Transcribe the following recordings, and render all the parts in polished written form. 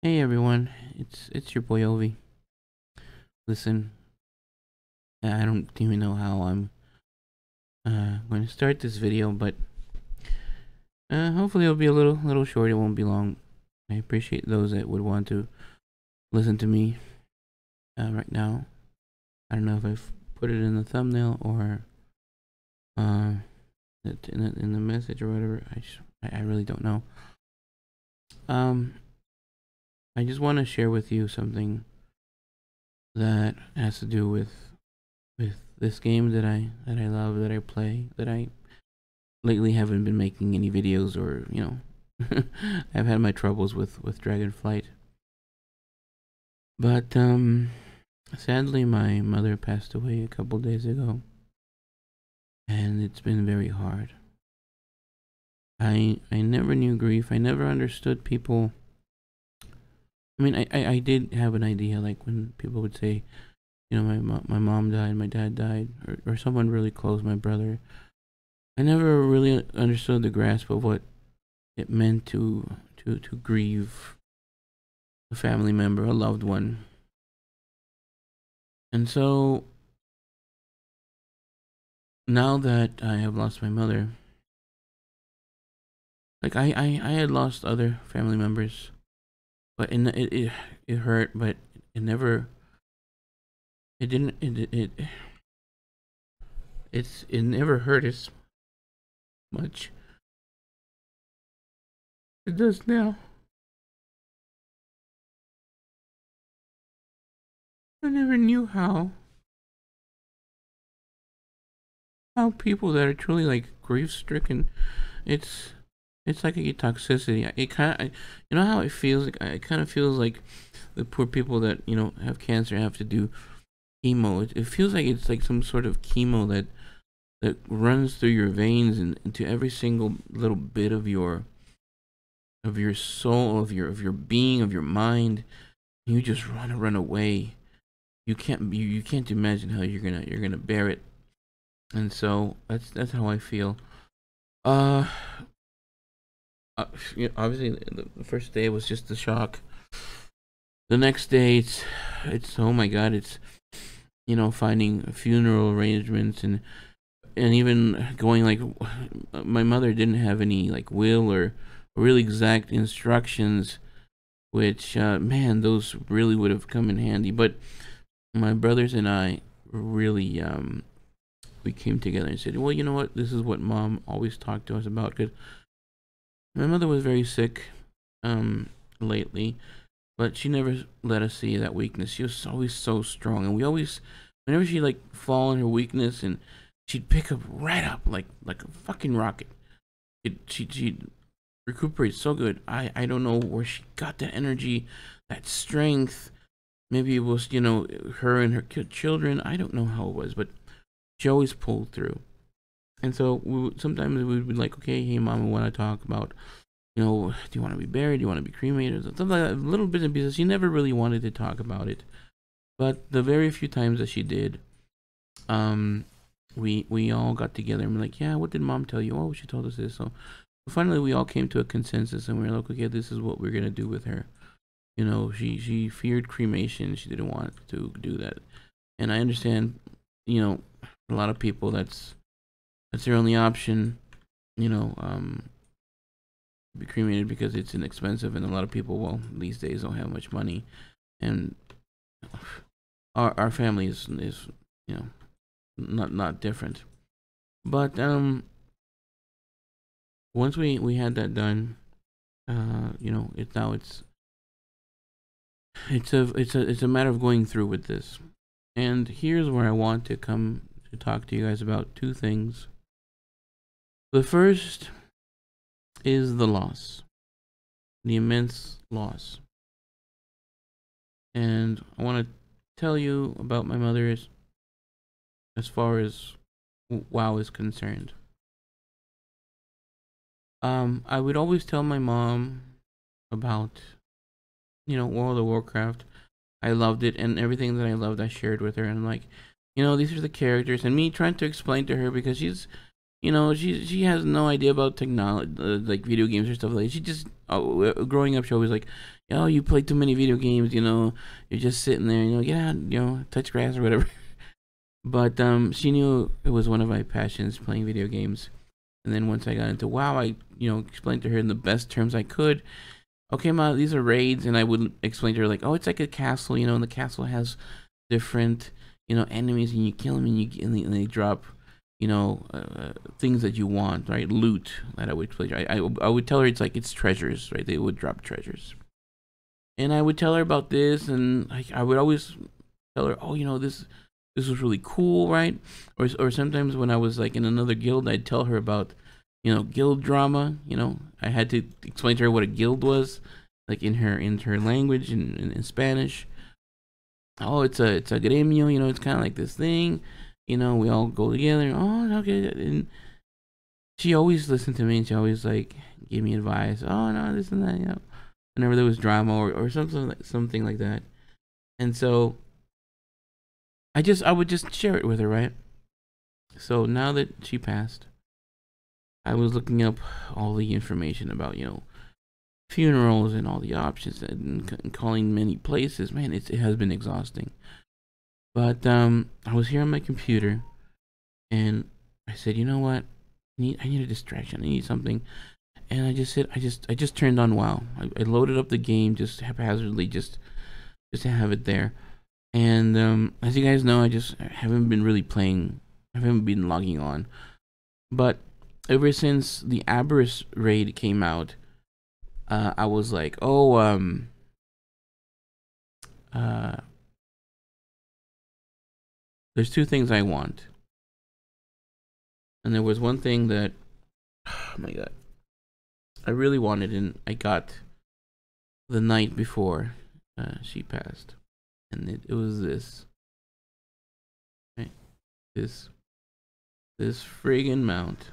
Hey everyone, it's your boy Ovi. Listen, I don't even know how I'm going to start this video, but hopefully it'll be a little short. It won't be long. I appreciate those that would want to listen to me right now. I don't know if I've put it in the thumbnail or uh in the message or whatever. I really don't know. Um, I just want to share with you something that has to do with this game that I love, that I play, that I lately haven't been making any videos, or I've had my troubles with Dragonflight. But sadly my mother passed away a couple days ago, and it's been very hard. I never knew grief. I never understood people. I mean, I did have an idea, like when people would say, my mom died, my dad died, or someone really close, my brother. I never really understood the grasp of what it meant to grieve a family member, a loved one. And so now that I have lost my mother, like I had lost other family members, but it hurt, but it never, it didn't, it never hurt as much as it does now. I never knew how people that are truly like grief stricken, it's it's like a toxicity. It kind of, you know how it feels. Like it kind of feels like the poor people that have cancer have to do chemo. It feels like it's like some sort of chemo that runs through your veins and into every single little bit of your soul, of your being, of your mind. You just want to run away. You can't imagine how you're gonna bear it. And so that's how I feel. Uh, Obviously the first day was just a shock. The next day it's oh my god, it's finding funeral arrangements and even going like my mother didn't have any like will or really exact instructions, which man, those really would have come in handy. But my brothers and I really we came together and said, well, you know what, this is what mom always talked to us about, because my mother was very sick lately, but she never let us see that weakness. She was always so strong, and we always, whenever she like fall in her weakness, and she'd pick up right up like a fucking rocket. She'd recuperate so good. I don't know where she got that energy, that strength. Maybe it was her and her children. I don't know how it was, but she always pulled through. And so sometimes we would be like, okay, hey mom, we want to talk about, do you want to be buried? Do you want to be cremated? Something like that. Little bits and pieces. She never really wanted to talk about it. But the very few times that she did, um, we all got together and we're like, yeah, what did mom tell you? Oh, she told us this. So finally we all came to a consensus and we were like, okay, this is what we're gonna do with her. She feared cremation. She didn't want to do that. And I understand, a lot of people that's their only option, you know, um, be cremated because it's inexpensive, and a lot of people, well, these days don't have much money, and our family is not different. But once we had that done, it's now it's a matter of going through with this. And here's where I want to come to talk to you guys about two things. The first is the loss, the immense loss. And I want to tell you about my mother as far as WoW is concerned. I would always tell my mom about, World of Warcraft. I loved it, and everything that I loved, I shared with her. And I'm like, these are the characters, and me trying to explain to her because you know, she has no idea about technology, like video games or stuff like that. She just growing up, she always like, oh, you play too many video games, you know, you're just sitting there, you know, get out, you know, touch grass or whatever. But she knew it was one of my passions, playing video games. And then once I got into WoW, I, you know, explained to her in the best terms I could. Okay, ma, these are raids, and I would explain to her like, oh, it's like a castle, you know, and the castle has different, you know, enemies, and you kill them, and they drop, you know, things that you want, right? Loot that I would play. I would tell her it's treasures, right? They would drop treasures, and I would tell her about this, and I would always tell her, oh, you know, this was really cool, right? Or sometimes when I was like in another guild, I'd tell her about, you know, guild drama. You know, I had to explain to her what a guild was, like in her language in Spanish. Oh, it's a gremio. You know, it's kind of like this thing. You know, we all go together. Oh, okay. And she always listened to me, and she always like gave me advice. Oh no, this and that. You know, whenever there was drama or something like that. And so I would just share it with her, right? So now that she passed, I was looking up all the information about, you know, funerals and all the options and calling many places. Man, it has been exhausting. But I was here on my computer, and I said, you know what? I need a distraction. I need something. And I just turned on WoW. I loaded up the game just haphazardly, just to have it there. And as you guys know, I just haven't been really playing. I haven't been logging on. But ever since the Aberrus raid came out, I was like, oh, there's two things I want. And there was one thing that, oh my god, I really wanted, and I got the night before she passed. And it was this. Right? This friggin' mount.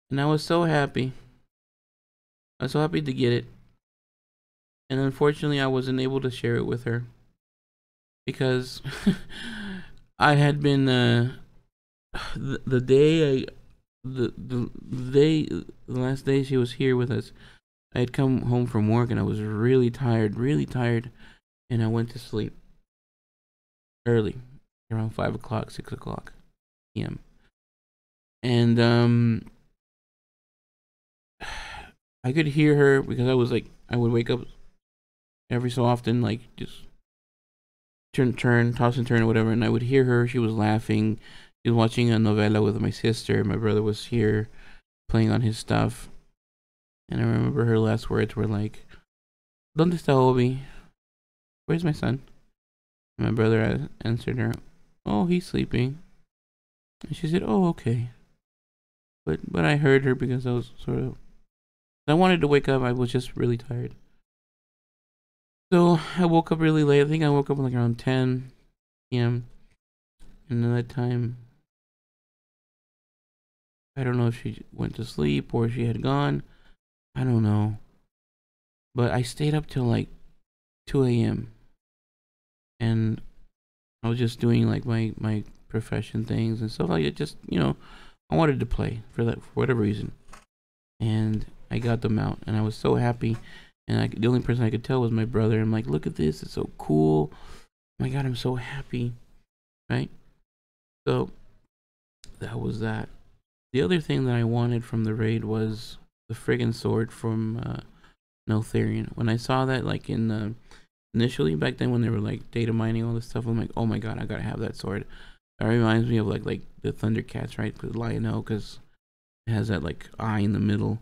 And I was so happy. I was so happy to get it. And unfortunately, I wasn't able to share it with her. Because I had been, the day the last day she was here with us, I had come home from work and I was really tired, and I went to sleep early, around 5 o'clock, 6 o'clock p.m. And I could hear her because I was like, I would wake up every so often, like just toss and turn or whatever, and I would hear her. She was laughing. She was watching a novela with my sister. My brother was here playing on his stuff. And I remember her last words were like, ¿Dónde está Obi? Where's my son? And my brother answered her, oh, he's sleeping. And she said, oh, okay. But I heard her because I was I wanted to wake up. I was just really tired. So I woke up really late. I think I woke up like around 10 p.m. And at that time, I don't know if she went to sleep or she had gone. I don't know. But I stayed up till like 2 a.m. And I was just doing like my profession things and stuff like that. Just, you know, I wanted to play for whatever reason. And I got them out and I was so happy. And the only person I could tell was my brother. I'm like, look at this. It's so cool. Oh my God, I'm so happy. Right? So that was that. The other thing that I wanted from the raid was the friggin' sword from Neltharion. When I saw that, like in initially back then when they were like data mining all this stuff, I'm like, oh my god, I gotta have that sword. That reminds me of like the Thundercats, right? Because Lionel, because it has that like eye in the middle.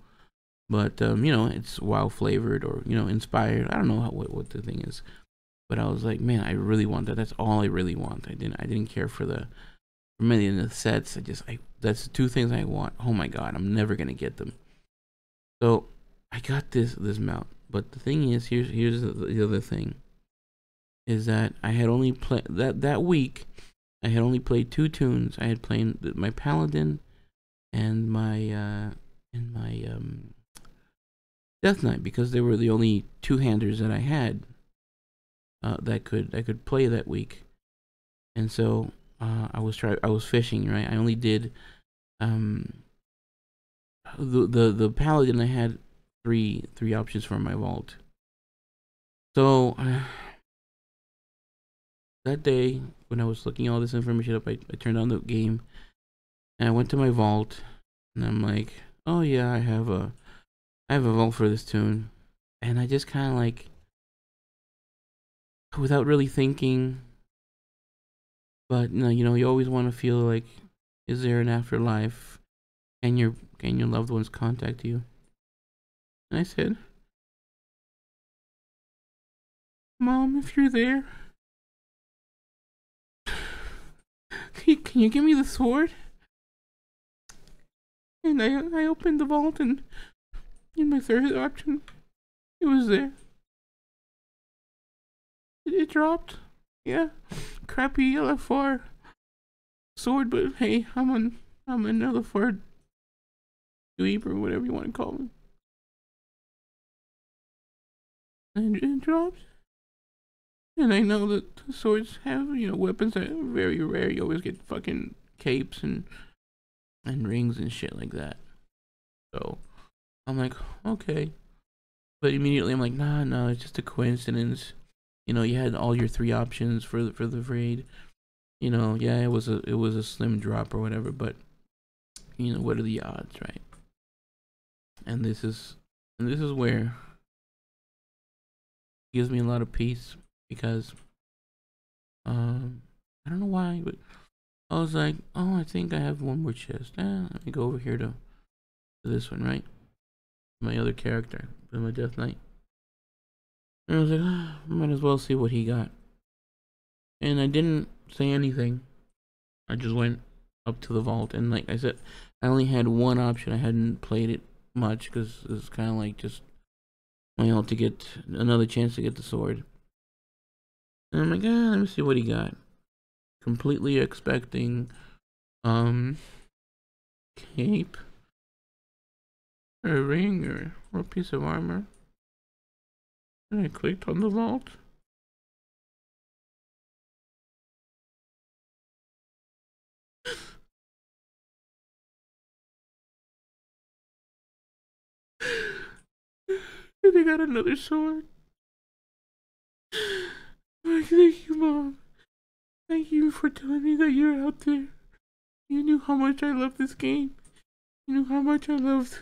But you know, it's WoW flavored or, you know, inspired. I don't know what the thing is. But I was like, man, I really want that. That's all I really want. I didn't care for many of the sets. That's the two things I want. Oh my god, I'm never gonna get them. So I got this mount. But the thing is, here's the other thing, is that I had only played that week. I had only played 2 tunes. I had played my Paladin and my Death Knight, because they were the only 2-handers that I had that I could play that week. And so I was fishing, right? I only did um the paladin. I had three options for my vault. So that day when I was looking all this information up, I turned on the game and I went to my vault and I'm like, oh yeah, I have a vault for this tune, and I just kind of like, without really thinking, but you always want to feel like, is there an afterlife? Can your loved ones contact you? And I said, Mom, if you're there, can you give me the sword? And I opened the vault, and in my third option, it was there. It dropped. Yeah, crappy LFR sword, but hey, I'm an LFR dweeb or whatever you want to call me. And it dropped. And I know that swords have, weapons that are very rare. You always get fucking capes and rings and shit like that. So I'm like, okay. But immediately I'm like, nah, no, it's just a coincidence. You had all your three options for the raid. Yeah, it was a slim drop or whatever, but what are the odds, right? And this is where it gives me a lot of peace, because I don't know why, but I was like, oh, I think I have one more chest. Let me go over here to this one, right? My other character, my Death Knight. And I was like, might as well see what he got. And I didn't say anything. I just went up to the vault, and like I said, I only had one option. I hadn't played it much because it was kind of like just to get another chance to get the sword. And I'm like, let me see what he got. Completely expecting cape, a ring, or a piece of armor. And I clicked on the vault. And I got another sword. Like, thank you, Mom. Thank you for telling me that you're out there. You knew how much I loved this game. You knew how much I loved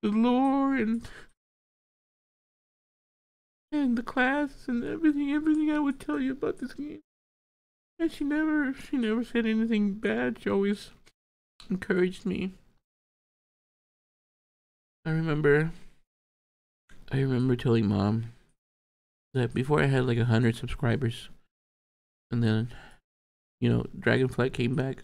the lore and the class and everything I would tell you about this game. And she never said anything bad. She always encouraged me. I remember telling Mom that before I had like 100 subscribers, and then Dragonflight came back,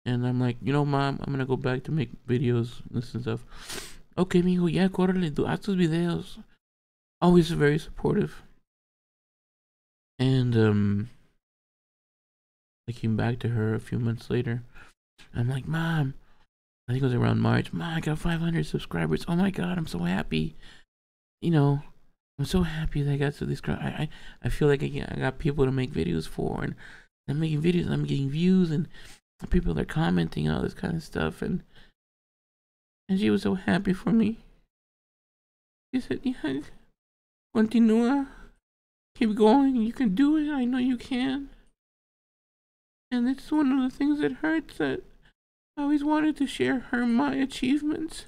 and I'm like, Mom, I'm gonna go back to make videos, this and stuff. Okay, mijo, yeah, córrele, haz tus videos. Always very supportive. And I came back to her a few months later. I'm like, Mom, I think it was around March. Mom, I got 500 subscribers. Oh my God, I'm so happy. I'm so happy that I got to this. I feel like I got people to make videos for, and I'm making videos, and I'm getting views, and people are commenting and all this kind of stuff, and she was so happy for me. She said, "Yeah, continua, keep going. You can do it. I know you can." And it's one of the things that hurts, that I always wanted to share my achievements.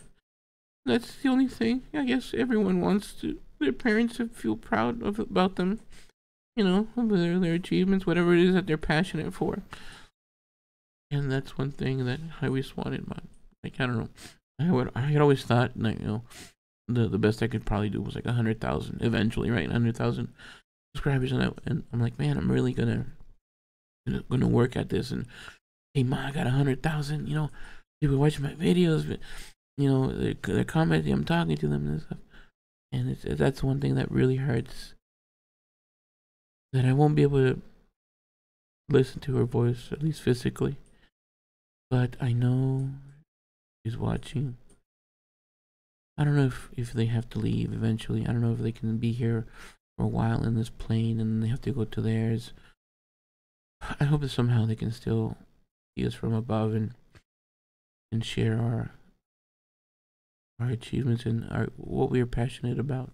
That's the only thing. I guess everyone wants their parents to feel proud about them. Of their achievements, whatever it is that they're passionate for. And that's one thing that I always wanted. I don't know. I had always thought, the best I could probably do was like 100,000 eventually, right? 100,000 subscribers, and I'm like, man, I'm really gonna work at this. And hey, Ma, I got 100,000. People watching my videos, but they're commenting. I'm talking to them and stuff. And that's one thing that really hurts. That I won't be able to listen to her voice, at least physically. But I know she's watching. I don't know if they have to leave eventually. I don't know if they can be here for a while in this plane and they have to go to theirs. I hope that somehow they can still see us from above and share our achievements and our what we are passionate about.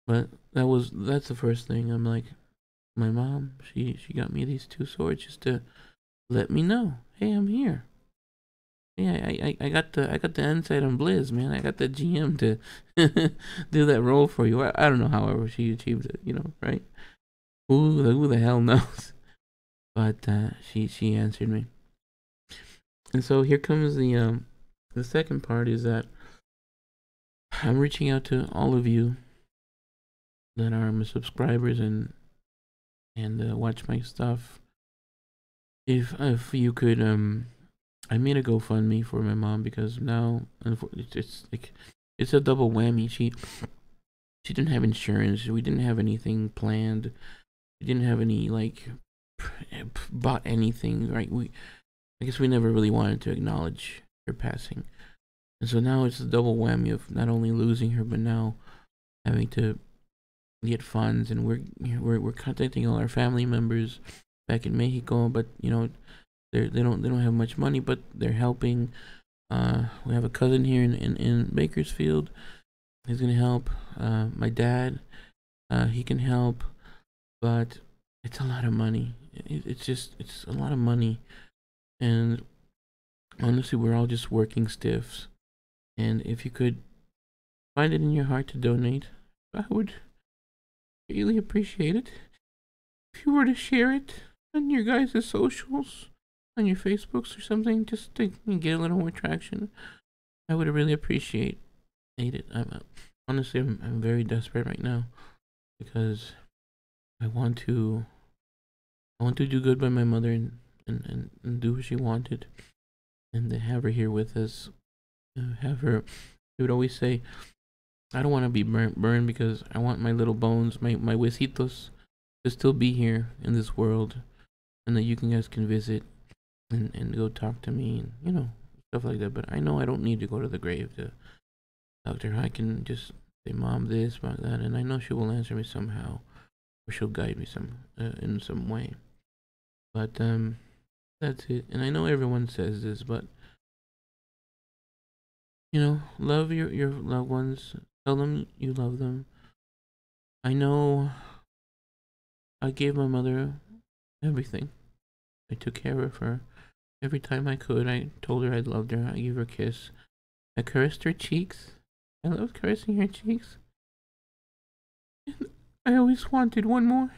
But that's the first thing. I'm like, my mom, she got me these two swords just to let me know, hey, I'm here. Yeah, I got the insight on Blizz, man. I got the GM to do that role for you. I don't know, however she achieved it, right? Who the hell knows? But she answered me, and so here comes the second part is that I'm reaching out to all of you that are my subscribers and watch my stuff. If you could I made a GoFundMe for my mom because now it's like it's a double whammy. She didn't have insurance. We didn't have anything planned. We didn't have any like bought anything. Right? I guess we never really wanted to acknowledge her passing, and so now it's a double whammy of not only losing her but now having to get funds, and we're contacting all our family members back in Mexico, but they don't have much money, but they're helping. We have a cousin here in Bakersfield. He's gonna help. My dad, he can help, but it's a lot of money. It's a lot of money, and honestly, we're all just working stiffs. And if you could find it in your heart to donate, I would really appreciate it. If you were to share it on your guys' socials, on your Facebooks or something, just to get a little more traction, I would really appreciate it. Honestly, I'm very desperate right now because I want to do good by my mother and do what she wanted, and to have her here with us, have her. She would always say, I don't want to be burned because I want my little bones, my huesitos, to still be here in this world, and that you guys can visit and go talk to me and stuff like that. But I know I don't need to go to the grave to talk to her. I can just say, Mom, this, Mom, that, and I know she will answer me somehow, or she'll guide me in some way. But that's it. And I know everyone says this, but love your loved ones. Tell them you love them. I know I gave my mother everything. I took care of her. Every time I could, I told her I loved her. I gave her a kiss. I caressed her cheeks. I loved caressing her cheeks. And I always wanted one more.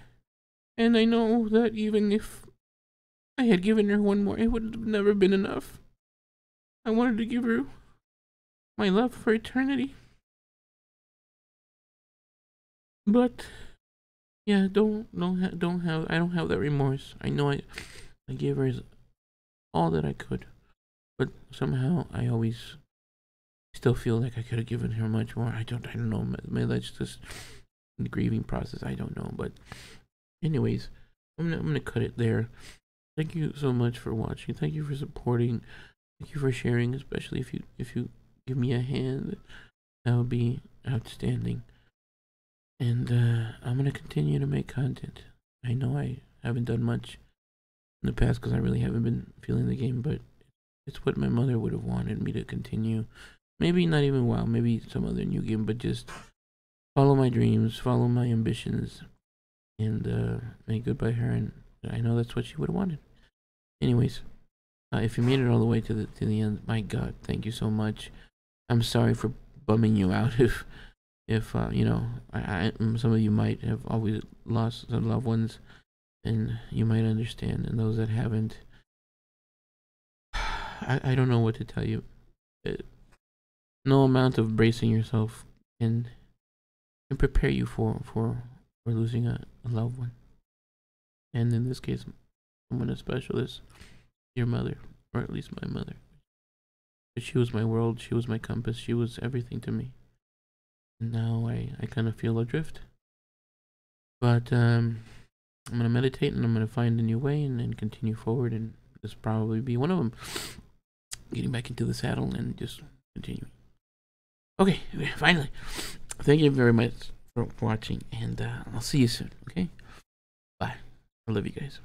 And I know that even if I had given her one more, it would have never been enough. I wanted to give her my love for eternity. But yeah, I don't have that remorse. I know I gave her all that I could, but somehow I always still feel like I could have given her much more. I don't know. Maybe that's just the grieving process. I don't know. But anyways, I'm gonna cut it there. Thank you so much for watching. Thank you for supporting. Thank you for sharing, especially if you give me a hand. That would be outstanding. And I'm gonna continue to make content. I know I haven't done much in the past because I really haven't been feeling the game, but it's what my mother would have wanted me to continue. Maybe not even WoW, maybe some other new game, but just follow my dreams, follow my ambitions, and make good by her. And I know that's what she would have wanted. Anyways, if you made it all the way to the end, my God, thank you so much. I'm sorry for bumming you out if some of you might have always lost some loved ones, and you might understand, and those that haven't, I don't know what to tell you. No amount of bracing yourself can prepare you for losing a loved one, and in this case, someone as special as your mother, or at least my mother. She was my world. She was my compass. She was everything to me. And now I kind of feel adrift. But I'm gonna meditate, and I'm gonna find a new way and continue forward, and this probably be one of them. Getting back into the saddle and just continuing. Okay, finally. Thank you very much for watching, and I'll see you soon. Okay, bye. I love you guys.